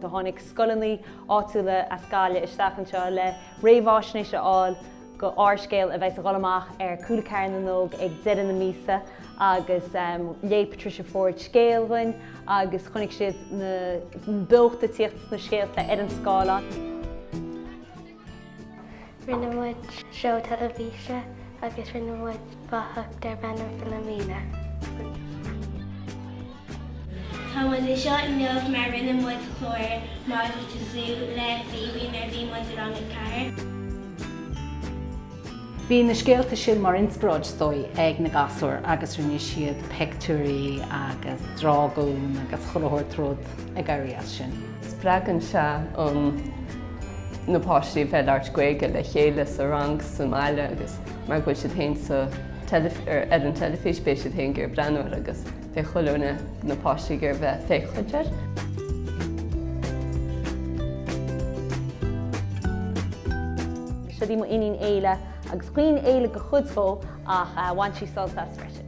do tháinig scoileanna áitiúla a scáile isteach anseo le réamháisina Seol go Ár Scéal a bheith a gholamach cúla cairn na nóg ag deireadh na míosa agus lé Patricia Forde scéalhain agus chunig siad na buachta tíochtas na scéalta an scála. Rinne muid seo telefíse agus rinne muid bhathach ar bheanam na mína. Tá muid is seo inniuh mar rinne muid chlóir máidir tasú le Fíbín ar bhí muid rang an cair. Bhí na scéalta sin mar inspráid dói ag na gasúir agus rinne siad pictiúí agus drágún agus chulathóir tród ag airías sin. Spreagann se na páistí Fhéile Ár Scéal le chéile sa rang sa Máire agus mar go siad hain sa an telefís bé siad hain gur breanúir agus fé choúna na páistí gur bheith féchuidir. Siad mo inín éile agus cuoin éile go chuidfó ach bhain sí solta spreise.